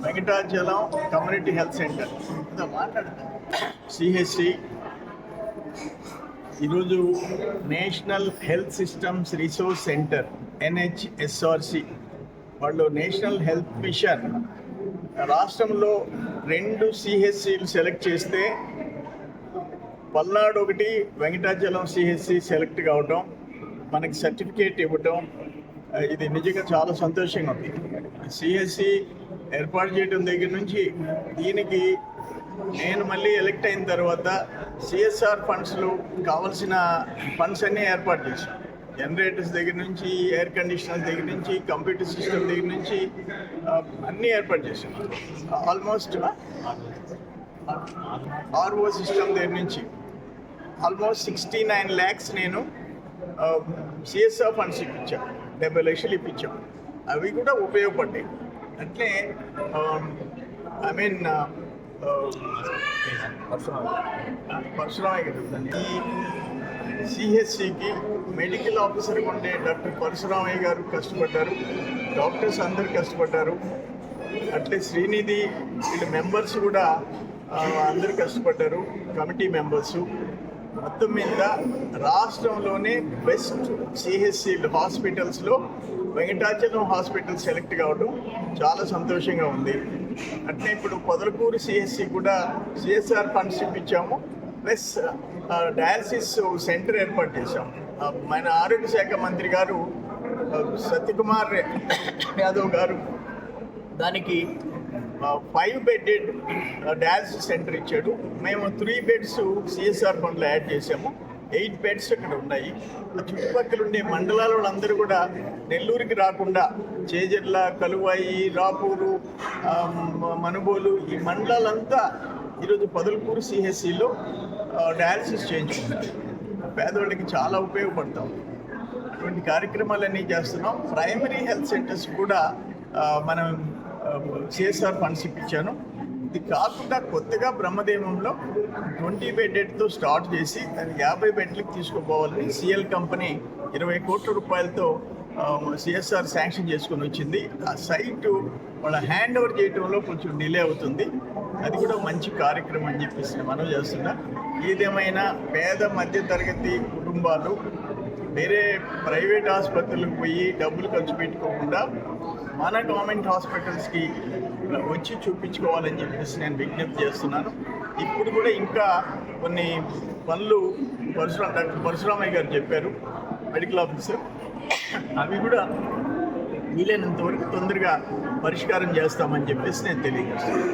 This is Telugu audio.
Venkatachalam community health centre CHC ఈరోజు national health systems resource centre NHSRC వాళ్ళు నేషనల్ హెల్త్ మిషన్ రాష్ట్రంలో 2 CHCలు సెలెక్ట్ చేస్తే పల్నాడు ఒకటి వెంకటాచలం CHC సెలెక్ట్ కావటం, మనకి సర్టిఫికేట్ ఇవ్వటం, ఇది నిజంగా చాలా సంతోషంగా ఉంది. CHC ఏర్పాటు చేయడం దగ్గర నుంచి దీనికి నేను మళ్ళీ ఎలక్ట్ అయిన తర్వాత CSR ఫండ్స్లో కావాల్సిన ఫండ్స్ అన్నీ ఏర్పాటు చేశాను. జనరేటర్స్ దగ్గర నుంచి, ఎయిర్ కండిషనర్స్ దగ్గర నుంచి, కంప్యూటర్ సిస్టమ్ దగ్గర నుంచి అన్నీ ఏర్పాటు చేశాను. ఆల్మోస్ట్ RO సిస్టమ్ దగ్గర నుంచి ఆల్మోస్ట్ 69 lakhs నేను CSR ఫండ్స్ ఇప్పించాను. 70 లక్షలు ఇప్పించాం. అవి కూడా ఉపయోగపడ్డాయి. అట్లే పరశురామయ్య గారు ఈ CHCకి మెడికల్ ఆఫీసర్గా ఉండే డాక్టర్ పరశురామయ్య గారు కష్టపడ్డారు, డాక్టర్స్ అందరు కష్టపడ్డారు. అట్లే శ్రీనిధి వీళ్ళ మెంబర్స్ కూడా అందరు కష్టపడ్డారు, కమిటీ మెంబర్సు. మొత్తం మీద రాష్ట్రంలోనే బెస్ట్ CHC హాస్పిటల్స్లో వెంకటాచలం హాస్పిటల్ సెలెక్ట్ కావడం చాలా సంతోషంగా ఉంది. అంటే ఇప్పుడు పొదలకూరు CHC కూడా CSR ఫండ్స్ ఇప్పించాము, ప్లస్ డయాలసిస్ సెంటర్ ఏర్పాటు చేశాము. మన ఆరోగ్య శాఖ మంత్రి గారు సత్యకుమార్ యాదవ్ గారు దానికి 5 బెడ్డెడ్ డయాలసిస్ సెంటర్ ఇచ్చాడు. మేము 3 బెడ్స్ CSR ఫండ్లో యాడ్ చేసాము. 8 బెడ్స్ ఇక్కడ ఉన్నాయి. చుట్టుపక్కల ఉండే మండలాల వాళ్ళందరూ కూడా నెల్లూరుకి రాకుండా చేజర్ల, కలువాయి, రాపూరు, మనుబోలు ఈ మండలాలంతా ఈరోజు పొదలకూరు CHCలో డయాలసిస్ చేయించుకుంటారు. పేదవాళ్ళకి చాలా ఉపయోగపడతాం. ఇటువంటి కార్యక్రమాలన్నీ చేస్తున్నాం. ప్రైమరీ హెల్త్ సెంటర్స్ కూడా మనం CSR ఫండ్స్ ఇప్పించాను. ఇది కాకుండా కొత్తగా బ్రహ్మదేవంలో 20 బెడ్డెడ్తో స్టార్ట్ చేసి దాన్ని 50 బెడ్లకు తీసుకుపోవాలని CL కంపెనీ 20 కోట్ల రూపాయలతో CSR శాంక్షన్ చేసుకొని వచ్చింది. ఆ సైటు వాళ్ళ హ్యాండ్ ఓవర్ చేయడంలో కొంచెం డిలే అవుతుంది. అది కూడా మంచి కార్యక్రమం అని చెప్పేసి మనం చేస్తున్నా. ఏదేమైనా పేద మధ్యతరగతి కుటుంబాలు వేరే ప్రైవేట్ ఆసుపత్రులకు పోయి డబ్బులు ఖర్చు పెట్టుకోకుండా మన గవర్నమెంట్ హాస్పిటల్స్కి వచ్చి చూపించుకోవాలని చెప్పేసి నేను విజ్ఞప్తి చేస్తున్నాను. ఇప్పుడు కూడా ఇంకా కొన్ని పనులు డాక్టర్ పరశురామయ్య గారు చెప్పారు, మెడికల్ ఆఫీసర్, అవి కూడా వీలైనంత వరకు తొందరగా పరిష్కారం చేస్తామని చెప్పేసి నేను తెలియజేస్తాను.